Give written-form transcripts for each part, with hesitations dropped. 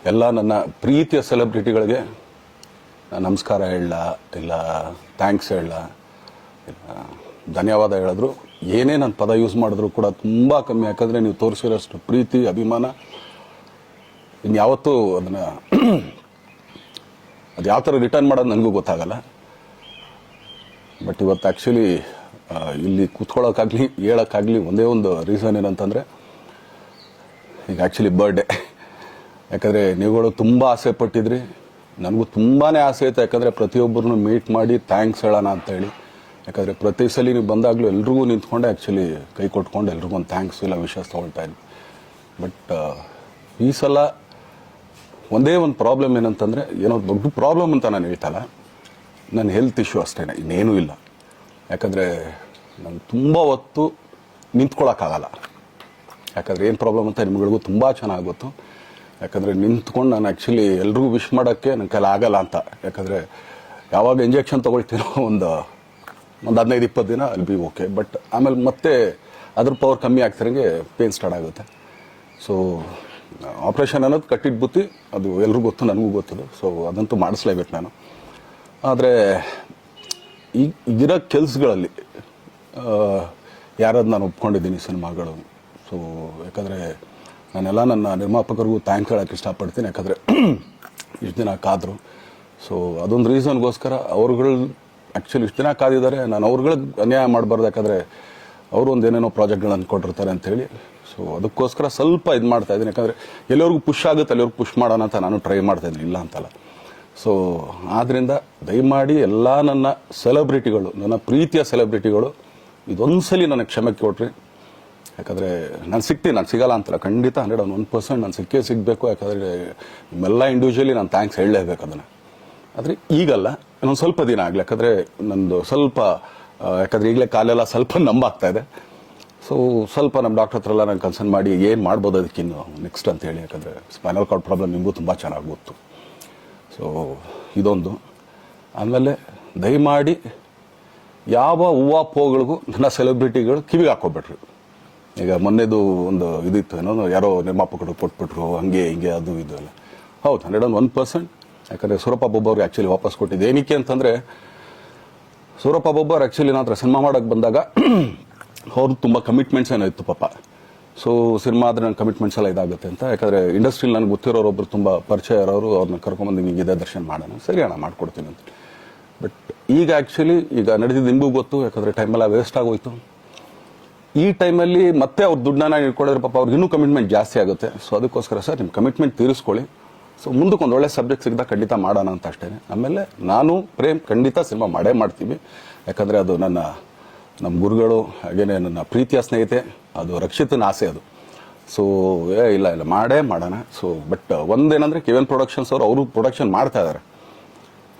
ಎಲ್ಲ ನನ್ನ ಪ್ರೀತಿಯ ಸೆಲೆಬ್ರಿಟಿಗಳಿಗೆ ನಮಸ್ಕಾರ ಹೇಳ ಇಲ್ಲ ಥ್ಯಾಂಕ್ಸ್ ಹೇಳ ಇಲ್ಲ ಧನ್ಯವಾದ ಹೇಳಿದ್ರು ಏನೇ ನನ್ನ ಪದ ಯೂಸ್ ಮಾಡಿದ್ರು ಕೂಡ ತುಂಬ ಕಮ್ಮಿ. ಯಾಕಂದರೆ ನೀವು ತೋರಿಸಿರೋಷ್ಟು ಪ್ರೀತಿ ಅಭಿಮಾನ ಇನ್ಯಾವತ್ತೂ ಅದನ್ನು ಅದು ಯಾವ ಥರ ರಿಟರ್ನ್ ಮಾಡೋದು ನನಗೂ ಗೊತ್ತಾಗಲ್ಲ. ಬಟ್ ಇವತ್ತು ಆ್ಯಕ್ಚುಲಿ ಇಲ್ಲಿ ಕೂತ್ಕೊಳ್ಳೋಕ್ಕಾಗಲಿ ಹೇಳೋಕ್ಕಾಗಲಿ ಒಂದೇ ಒಂದು ರೀಸನ್ ಏನಂತಂದರೆ ಈಗ ಆ್ಯಕ್ಚುಲಿ ಬರ್ಡೇ. ಯಾಕಂದರೆ ನೀವುಗಳು ತುಂಬ ಆಸೆ ಪಟ್ಟಿದ್ರಿ, ನನಗೂ ತುಂಬಾ ಆಸೆ ಇತ್ತು. ಯಾಕಂದರೆ ಪ್ರತಿಯೊಬ್ಬರನ್ನು ಮೀಟ್ ಮಾಡಿ ಥ್ಯಾಂಕ್ಸ್ ಹೇಳೋಣ ಅಂತೇಳಿ. ಯಾಕಂದರೆ ಪ್ರತಿ ಸಲ ನೀವು ಬಂದಾಗಲೂ ಎಲ್ರಿಗೂ ನಿಂತ್ಕೊಂಡೆ ಆ್ಯಕ್ಚುಲಿ ಕೈ ಕೊಟ್ಕೊಂಡು ಎಲ್ರಿಗೂ ಒಂದು ಥ್ಯಾಂಕ್ಸ್ ಇಲ್ಲ ವಿಶಸ್ ತೊಗೊಳ್ತಾ ಇದ್ವಿ. ಬಟ್ ಈ ಸಲ ಒಂದೇ ಒಂದು ಪ್ರಾಬ್ಲಮ್ ಏನಂತಂದರೆ, ಏನೋ ದೊಡ್ಡ ಪ್ರಾಬ್ಲಮ್ ಅಂತ ನಾನು ಹೇಳ್ತಲ್ಲ, ನನ್ನ ಹೆಲ್ತ್ ಇಶ್ಯೂ ಅಷ್ಟೇ, ಇನ್ನೇನೂ ಇಲ್ಲ. ಯಾಕಂದರೆ ನಾನು ತುಂಬ ಹೊತ್ತು ನಿಂತ್ಕೊಳ್ಳೋಕ್ಕಾಗಲ್ಲ. ಯಾಕಂದರೆ ಏನು ಪ್ರಾಬ್ಲಮ್ ಅಂತ ನಿಮ್ಗಳಿಗೂ ತುಂಬ ಚೆನ್ನಾಗಿ ಗೊತ್ತು. ಯಾಕಂದರೆ ನಿಂತ್ಕೊಂಡು ನಾನು ಆ್ಯಕ್ಚುಲಿ ಎಲ್ರಿಗೂ ವಿಶ್ ಮಾಡೋಕ್ಕೆ ನನ್ನ ಕೈಲಿ ಆಗಲ್ಲ ಅಂತ. ಯಾಕಂದರೆ ಯಾವಾಗ ಇಂಜೆಕ್ಷನ್ ತೊಗೊಳ್ತೀನೋ ಒಂದು 15-20 ದಿನ ಅಲ್ಲಿ ಬಿ ಓಕೆ. ಬಟ್ ಆಮೇಲೆ ಮತ್ತೆ ಅದ್ರ ಪವರ್ ಕಮ್ಮಿ ಆಗ್ತಿರಂಗೆ ಪೇನ್ ಸ್ಟಾರ್ಟ್ ಆಗುತ್ತೆ. ಸೊ ಆಪ್ರೇಷನ್ ಅನ್ನೋದು ಕಟ್ಟಿಟ್ಟು ಬುತ್ತಿ, ಅದು ಎಲ್ರಿಗೂ ಗೊತ್ತು, ನನಗೂ ಗೊತ್ತದು. ಸೊ ಅದಂತೂ ಮಾಡಿಸ್ಲೇಬೇಕು ನಾನು. ಆದರೆ ಈಗಿರೋ ಕೆಲಸಗಳಲ್ಲಿ ಯಾರಾದ್ರು ನಾನು ಒಪ್ಕೊಂಡಿದ್ದೀನಿ ಸಿನಿಮಾಗಳು. ಸೊ ಯಾಕಂದರೆ ನಾನೆಲ್ಲ ನನ್ನ ನಿರ್ಮಾಪಕರಿಗೂ ಥ್ಯಾಂಕ್ಸ್ ಹೇಳೋಕ್ಕೆ ಇಷ್ಟಪಡ್ತೀನಿ. ಯಾಕಂದರೆ ಇಷ್ಟು ದಿನ ಕಾದರು. ಸೊ ಅದೊಂದು ರೀಸನ್ಗೋಸ್ಕರ ಅವ್ರುಗಳು ಆ್ಯಕ್ಚುಲಿ ಇಷ್ಟು ದಿನ ಕಾದಿದ್ದಾರೆ. ನಾನು ಅವ್ರುಗಳಿಗೆ ಅನ್ಯಾಯ ಮಾಡಬಾರ್ದು. ಯಾಕಂದರೆ ಅವರು ಒಂದು ಏನೇನೋ ಪ್ರಾಜೆಕ್ಟ್ಗಳನ್ನು ಕೊಟ್ಟಿರ್ತಾರೆ ಅಂಥೇಳಿ. ಸೊ ಅದಕ್ಕೋಸ್ಕರ ಸ್ವಲ್ಪ ಇದು ಮಾಡ್ತಾಯಿದ್ದೀನಿ. ಯಾಕಂದರೆ ಎಲ್ಲರಿಗೂ ಪುಷ್ ಆಗುತ್ತೆ ಅಲ್ಲಿವ್ರಿಗೆ ಪುಷ್ ಮಾಡೋಣ ಅಂತ ನಾನು ಟ್ರೈ ಮಾಡ್ತಾಯಿದ್ದೀನಿ, ಇಲ್ಲ ಅಂತಲ್ಲ. ಸೊ ಆದ್ದರಿಂದ ದಯಮಾಡಿ ಎಲ್ಲ ನನ್ನ ಸೆಲೆಬ್ರಿಟಿಗಳು, ನನ್ನ ಪ್ರೀತಿಯ ಸೆಲೆಬ್ರಿಟಿಗಳು, ಇದೊಂದು ಸಲ ನನಗೆ ಕ್ಷಮೆ ಕೊಟ್ರಿ. ಯಾಕಂದರೆ ನಾನು ಸಿಗ್ತೀನಿ, ನಾನು ಸಿಗಲ್ಲ ಅಂತಲ್ಲ, ಖಂಡಿತ 101% ನಾನು ಸಿಕ್ಕೇ ಸಿಗಬೇಕು. ಯಾಕಂದರೆ ನಿಮ್ಮೆಲ್ಲ ಇಂಡಿವಿಜುವಲಿ ನಾನು ಥ್ಯಾಂಕ್ಸ್ ಹೇಳಲೇಬೇಕು ಅದನ್ನು. ಆದರೆ ಈಗಲ್ಲ, ಇನ್ನೊಂದು ಸ್ವಲ್ಪ ದಿನ ಆಗಲಿ. ಯಾಕಂದರೆ ನಂದು ಸ್ವಲ್ಪ ಯಾಕಂದರೆ ಈಗಲೇ ಕಾಲೆಲ್ಲ ಸ್ವಲ್ಪ ನಂಬಾಗ್ತಾ ಇದೆ. ಸೊ ಸ್ವಲ್ಪ ನಮ್ಮ ಡಾಕ್ಟರ್ ಹತ್ರ ಎಲ್ಲ ನಾನು ಕನ್ಸರ್ನ್ ಮಾಡಿ ಏನು ಮಾಡ್ಬೋದು ಅದಕ್ಕಿನ್ನು ನೆಕ್ಸ್ಟ್ ಅಂತೇಳಿ. ಯಾಕಂದರೆ ಸ್ಪೈನಲ್ ಕಾರ್ಡ್ ಪ್ರಾಬ್ಲಮ್ ನಿಮಗೂ ತುಂಬ ಚೆನ್ನಾಗಿ ಗೊತ್ತು. ಸೊ ಇದೊಂದು. ಆಮೇಲೆ ದಯಮಾಡಿ ಯಾವ ಹೂವಾಪೋಗಳಿಗೂ ನನ್ನ ಸೆಲೆಬ್ರಿಟಿಗಳು ಕಿವಿಗೆ ಹಾಕೋಬಿಟ್ರು. ಈಗ ಮೊನ್ನೆದು ಒಂದು ಇದಿತ್ತು, ಏನೋ ಯಾರೋ ನಿರ್ಮಾಪಕರು ಕೊಟ್ಬಿಟ್ರು, ಹಂಗೆ ಹಿಂಗೆ ಅದು ಇದು ಎಲ್ಲ. ಹೌದು, 101%. ಯಾಕಂದರೆ ಸೂರಪ್ಪ ಬೊಬ್ಬ ಅವ್ರಿಗೆ ಆ್ಯಕ್ಚುಲಿ ವಾಪಸ್ ಕೊಟ್ಟಿದ್ದು ಏನಕ್ಕೆ ಅಂತಂದರೆ, ಸೂರಪ್ಪ ಬೊಬ್ಬ ಅವ್ರು ಆ್ಯಕ್ಚುಲಿ ನಾನು ಹತ್ರ ಸಿನಿಮಾ ಮಾಡೋಕ್ಕೆ ಬಂದಾಗ ಅವ್ರು ತುಂಬ ಕಮಿಟ್ಮೆಂಟ್ಸ್ ಏನೋ ಇತ್ತು ಪಾಪ. ಸೊ ಸಿನಿಮಾ ಆದರೆ ನನ್ನ ಕಮಿಟ್ಮೆಂಟ್ಸ್ ಎಲ್ಲ ಇದಾಗುತ್ತೆ ಅಂತ. ಯಾಕಂದರೆ ಇಂಡಸ್ಟ್ರಿಲಿ ನನಗೆ ಗೊತ್ತಿರೋರೊಬ್ಬರು ತುಂಬ ಪರಿಚಯ ಇರೋರು, ಅವ್ರನ್ನ ಕರ್ಕೊಂಬಂದು ಹಿಂಗೆ ಇದೆ ದರ್ಶನ ಮಾಡೋಣ, ಸರಿ ಅಣ್ಣ ಮಾಡ್ಕೊಡ್ತೀನಿ ಅಂತ. ಬಟ್ ಈಗ ಆ್ಯಕ್ಚುಲಿ ಈಗ ನಡೆದಿದ್ದು ನಿಮಗೂ ಗೊತ್ತು. ಯಾಕಂದರೆ ಟೈಮೆಲ್ಲ ವೇಸ್ಟ್ ಆಗೋಯ್ತು. ಈ ಟೈಮಲ್ಲಿ ಮತ್ತೆ ಅವ್ರು ದುಡ್ಡನ್ನ ಇಟ್ಕೊಂಡಿದ್ರೆ ಪಾಪ ಅವ್ರಿಗೆ ಇನ್ನೂ ಕಮಿಟ್ಮೆಂಟ್ ಜಾಸ್ತಿ ಆಗುತ್ತೆ. ಸೊ ಅದಕ್ಕೋಸ್ಕರ ಸರ್ ನಿಮ್ಮ ಕಮಿಟ್ಮೆಂಟ್ ತೀರಿಸ್ಕೊಳ್ಳಿ. ಸೊ ಮುಂದಕ್ಕೆ ಒಂದು ಒಳ್ಳೆ ಸಬ್ಜೆಕ್ಟ್ ಸಿಗ್ದಾಗ ಖಂಡಿತ ಮಾಡೋಣ ಅಂತ ಅಷ್ಟೇ. ಆಮೇಲೆ ನಾನು ಪ್ರೇಮ್ ಖಂಡಿತ ಸಿನಿಮಾ ಮಾಡೇ ಮಾಡ್ತೀವಿ. ಯಾಕಂದರೆ ಅದು ನಮ್ಮ ಗುರುಗಳು, ಹಾಗೇನೆ ನನ್ನ ಪ್ರೀತಿಯ ಸ್ನೇಹಿತೆ, ಅದು ರಕ್ಷಿತನ ಆಸೆ ಅದು. ಸೊ ಇಲ್ಲ ಮಾಡೇ ಮಾಡೋಣ. ಸೊ ಬಟ್ ಒಂದೇನಂದರೆ KVN ಪ್ರೊಡಕ್ಷನ್ಸ್ ಅವರು ಪ್ರೊಡಕ್ಷನ್ ಮಾಡ್ತಾ ಇದ್ದಾರೆ.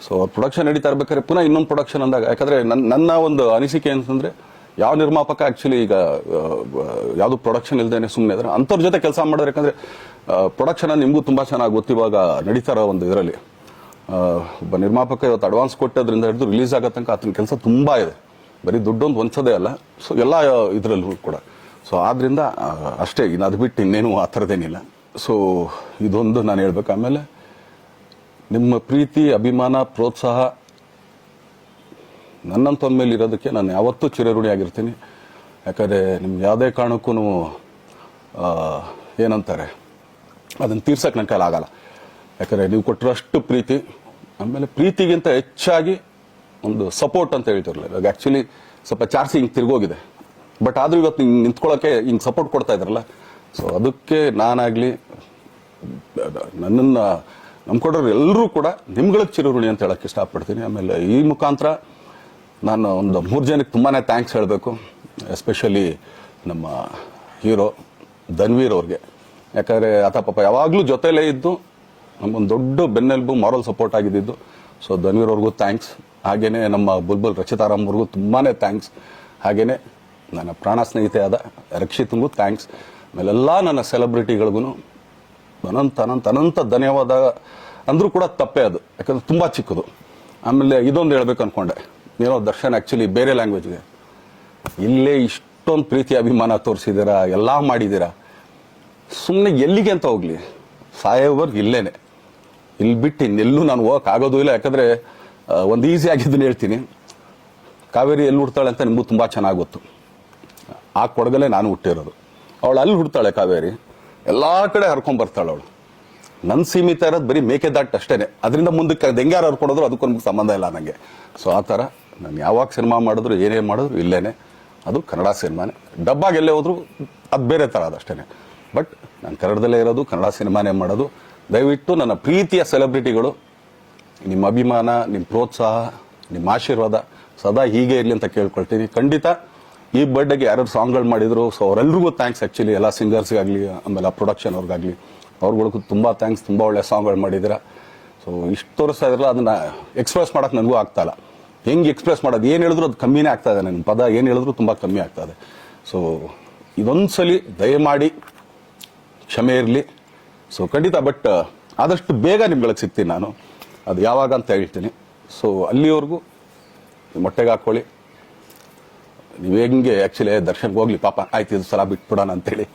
ಸೊ ಅವ್ರು ಪ್ರೊಡಕ್ಷನ್ ನಡೀತಾ ಇರ್ಬೇಕಾದ್ರೆ ಪುನಃ ಇನ್ನೊಂದು ಪ್ರೊಡಕ್ಷನ್ ಅಂದಾಗ, ಯಾಕಂದರೆ ನನ್ನ ಒಂದು ಅನಿಸಿಕೆ ಅಂತಂದರೆ, ಯಾವ ನಿರ್ಮಾಪಕ ಆ್ಯಕ್ಚುಲಿ ಈಗ ಯಾವುದು ಪ್ರೊಡಕ್ಷನ್ ಇಲ್ಲದೇನೆ ಸುಮ್ಮನೆ ಇದ್ದಾರೆ ಅಂಥವ್ರ ಜೊತೆ ಕೆಲಸ ಮಾಡೋರು. ಯಾಕಂದರೆ ಪ್ರೊಡಕ್ಷನ್ ನಿಮಗೂ ತುಂಬ ಚೆನ್ನಾಗಿ ಗೊತ್ತು. ಇವಾಗ ನಡೀತಾ ಇರೋ ಒಂದು ಇದರಲ್ಲಿ ಒಬ್ಬ ನಿರ್ಮಾಪಕ ಇವತ್ತು ಅಡ್ವಾನ್ಸ್ ಕೊಟ್ಟೋದ್ರಿಂದ ಹಿಡಿದು ರಿಲೀಸ್ ಆಗೋ ತನಕ ಆತನ ಕೆಲಸ ತುಂಬ ಇದೆ. ಬರೀ ದುಡ್ಡೊಂದು ಹೊಂಚೋದೇ ಅಲ್ಲ. ಸೊ ಎಲ್ಲ ಇದರಲ್ಲೂ ಕೂಡ. ಸೊ ಆದ್ದರಿಂದ ಅಷ್ಟೇ, ಇನ್ನು ಅದು ಬಿಟ್ಟು ಇನ್ನೇನು ಆ ಥರದ್ದೇನಿಲ್ಲ. ಸೊ ಇದೊಂದು ನಾನು ಹೇಳ್ಬೇಕು. ಆಮೇಲೆ ನಿಮ್ಮ ಪ್ರೀತಿ, ಅಭಿಮಾನ, ಪ್ರೋತ್ಸಾಹ ನನ್ನಂತ ಮೇಲೆ ಇರೋದಕ್ಕೆ ನಾನು ಯಾವತ್ತೂ ಚಿರಋಣಿಯಾಗಿರ್ತೀನಿ. ಯಾಕಂದರೆ ನಿಮ್ಗೆ ಯಾವುದೇ ಕಾರಣಕ್ಕೂ ಏನಂತಾರೆ ಅದನ್ನು ತೀರ್ಸೋಕ್ಕೆ ನನ್ನ ಕೈಲಿ ಆಗಲ್ಲ. ಯಾಕಂದರೆ ನೀವು ಕೊಟ್ಟಿರೋಷ್ಟು ಪ್ರೀತಿ, ಆಮೇಲೆ ಪ್ರೀತಿಗಿಂತ ಹೆಚ್ಚಾಗಿ ಒಂದು ಸಪೋರ್ಟ್ ಅಂತ ಹೇಳ್ತಿರಲ್ಲ. ಇವಾಗ ಆ್ಯಕ್ಚುಲಿ ಸ್ವಲ್ಪ ಚಾರ್ಜ್ ಹಿಂಗೆ ತಿರ್ಗೋಗಿದೆ. ಬಟ್ ಆದರೂ ಇವತ್ತು ಹಿಂಗೆ ನಿಂತ್ಕೊಳ್ಳೋಕ್ಕೆ ಹಿಂಗೆ ಸಪೋರ್ಟ್ ಕೊಡ್ತಾ ಇದ್ದಾರಲ್ಲ. ಸೊ ಅದಕ್ಕೆ ನಾನಾಗಲಿ ನನ್ನನ್ನು ನಂಬ್ಕೊಡೋರು ಎಲ್ಲರೂ ಕೂಡ ನಿಮ್ಗಳಿಗೆ ಚಿರಋಣಿ ಅಂತ ಹೇಳೋಕ್ಕೆ ಇಷ್ಟಪಡ್ತೀನಿ. ಆಮೇಲೆ ಈ ಮುಖಾಂತರ ನಾನು ಒಂದು 3 ಜನಕ್ಕೆ ತುಂಬಾ ಥ್ಯಾಂಕ್ಸ್ ಹೇಳಬೇಕು. ಎಸ್ಪೆಷಲಿ ನಮ್ಮ ಹೀರೋ ಧನ್ವೀರ್ ಅವ್ರಿಗೆ. ಯಾಕಂದರೆ ಆತ ಪಾಪ ಯಾವಾಗಲೂ ಜೊತೆಲೇ ಇದ್ದು ನಮ್ಮೊಂದು ದೊಡ್ಡ ಬೆನ್ನೆಲುಬು, ಮಾರಲ್ ಸಪೋರ್ಟ್ ಆಗಿದ್ದು. ಸೊ ಧನ್ವೀರ್ ಅವ್ರಿಗೂ ಥ್ಯಾಂಕ್ಸ್. ಹಾಗೆಯೇ ನಮ್ಮ ಬುಲ್ಬುಲ್ ರಚಿತಾರಾಮ್ ಅವ್ರಿಗೂ ತುಂಬಾ ಥ್ಯಾಂಕ್ಸ್. ಹಾಗೆಯೇ ನನ್ನ ಪ್ರಾಣ ಸ್ನೇಹಿತೆ ಆದ ರಕ್ಷಿತಂಗೂ ಥ್ಯಾಂಕ್ಸ್. ಆಮೇಲೆಲ್ಲ ನನ್ನ ಸೆಲೆಬ್ರಿಟಿಗಳಿಗೂ ಅನಂತ ಧನ್ಯವಾದ ಅಂದರೂ ಕೂಡ ತಪ್ಪೇ ಅದು. ಯಾಕಂದರೆ ತುಂಬ ಚಿಕ್ಕದು. ಆಮೇಲೆ ಇದೊಂದು ಹೇಳ್ಬೇಕು ಅಂದ್ಕೊಂಡೆ, ಏನೋ ದರ್ಶನ್ ಆ್ಯಕ್ಚುಲಿ ಬೇರೆ ಲ್ಯಾಂಗ್ವೇಜ್ಗೆ ಇಲ್ಲೇ ಇಷ್ಟೊಂದು ಪ್ರೀತಿ ಅಭಿಮಾನ ತೋರಿಸಿದ್ದೀರಾ, ಎಲ್ಲ ಮಾಡಿದ್ದೀರಾ, ಸುಮ್ಮನೆ ಎಲ್ಲಿಗೆ ಅಂತ ಹೋಗಲಿ. ಸಾಯೋವರೆಗೂ ಇಲ್ಲೇನೆ, ಇಲ್ಲಿ ಬಿಟ್ಟು ಇನ್ನೆಲ್ಲೂ ನಾನು ಹೋಗಕ್ಕೆ ಆಗೋದು ಇಲ್ಲ. ಯಾಕಂದರೆ ಒಂದು ಈಸಿ ಆಗಿದ್ದನ್ನು ಹೇಳ್ತೀನಿ, ಕಾವೇರಿ ಎಲ್ಲಿ ಹುಡ್ತಾಳೆ ಅಂತ ನಿಮಗೂ ತುಂಬ ಚೆನ್ನಾಗಿ ಗೊತ್ತು. ಆ ಕೊಡಗಲ್ಲೇ ನಾನು ಹುಟ್ಟಿರೋದು. ಅವಳು ಅಲ್ಲಿ ಹುಡ್ತಾಳೆ ಕಾವೇರಿ, ಎಲ್ಲ ಕಡೆ ಹರ್ಕೊಂಡ್ಬರ್ತಾಳೆ ಅವಳು. ನನ್ನ ಸೀಮಿತ ಇರೋದು ಬರೀ ಮೇಕೆದಾಟು ಅಷ್ಟೇ, ಅದರಿಂದ ಮುಂದಕ್ಕೆ ಅದು ಹೆಂಗಾರು ಹರ್ಕೊಡೋದ್ರು ಅದಕ್ಕೊಂದು ಸಂಬಂಧ ಇಲ್ಲ ನನಗೆ. ಸೊ ಆ ಥರ ನಾನು ಯಾವಾಗ ಸಿನಿಮಾ ಮಾಡಿದ್ರು ಏನೇ ಮಾಡಿದ್ರು ಇಲ್ಲೇನೆ, ಅದು ಕನ್ನಡ ಸಿನಿಮಾನೇ. ಡಬ್ಬಾಗಿ ಎಲ್ಲೇ ಹೋದ್ರು ಅದು ಬೇರೆ ಥರ ಅದಷ್ಟೇ. ಬಟ್ ನಾನು ಕನ್ನಡದಲ್ಲೇ ಇರೋದು, ಕನ್ನಡ ಸಿನಿಮಾನೇ ಮಾಡೋದು. ದಯವಿಟ್ಟು ನನ್ನ ಪ್ರೀತಿಯ ಸೆಲೆಬ್ರಿಟಿಗಳು, ನಿಮ್ಮ ಅಭಿಮಾನ, ನಿಮ್ಮ ಪ್ರೋತ್ಸಾಹ, ನಿಮ್ಮ ಆಶೀರ್ವಾದ ಸದಾ ಹೀಗೆ ಇರಲಿ ಅಂತ ಕೇಳ್ಕೊಳ್ತೀನಿ. ಖಂಡಿತ ಈ ಬರ್ಡೇಗೆ ಯಾರ್ಯಾರು ಸಾಂಗ್ಗಳು ಮಾಡಿದ್ರು, ಸೊ ಅವರೆಲ್ರಿಗೂ ಥ್ಯಾಂಕ್ಸ್. ಆ್ಯಕ್ಚುಲಿ ಎಲ್ಲ ಸಿಂಗರ್ಸ್ಗಾಗಲಿ, ಆಮೇಲೆ ಪ್ರೊಡಕ್ಷನ್ ಅವ್ರಿಗಾಗಲಿ, ಅವ್ರುಗಳಿಗೂ ತುಂಬ ಥ್ಯಾಂಕ್ಸ್. ತುಂಬ ಒಳ್ಳೆ ಸಾಂಗ್ಗಳು ಮಾಡಿದ್ದೀರ. ಸೊ ಇಷ್ಟು ತೋರಿಸ್ತಾ ಇದ್ರಲ್ಲ, ಅದನ್ನು ಎಕ್ಸ್ಪ್ರೆಸ್ ಮಾಡೋಕೆ ನನಗೂ ಆಗ್ತಾಯಿಲ್ಲ. ಹೆಂಗೆ ಎಕ್ಸ್ಪ್ರೆಸ್ ಮಾಡೋದು, ಏನು ಹೇಳಿದ್ರು ಅದು ಕಮ್ಮಿನೇ ಆಗ್ತಾಯಿದೆ. ನನ್ನ ಪದ ಏನು ಹೇಳಿದ್ರು ತುಂಬ ಕಮ್ಮಿ ಆಗ್ತಾಯಿದೆ. ಸೊ ಇದೊಂದು ಸಲ ದಯಮಾಡಿ ಕ್ಷಮೆ ಇರಲಿ. ಸೊ ಖಂಡಿತ, ಬಟ್ ಆದಷ್ಟು ಬೇಗ ನಿಮ್ಗಳಿಗೆ ಸಿಗ್ತೀನಿ ನಾನು, ಅದು ಯಾವಾಗ ಅಂತ ಹೇಳ್ತೀನಿ. ಸೊ ಅಲ್ಲಿವರೆಗೂ ಮೊಟ್ಟೆಗೆ ಹಾಕ್ಕೊಳ್ಳಿ. ನೀವು ಹೆಂಗೆ ಆ್ಯಕ್ಚುಲಿ ದರ್ಶನ್ಗೆ ಹೋಗ್ಲಿ ಪಾಪ, ಆಯ್ತು ಇದು ಸಲ ಬಿಟ್ಬಿಡೋಣ ಅಂತೇಳಿ.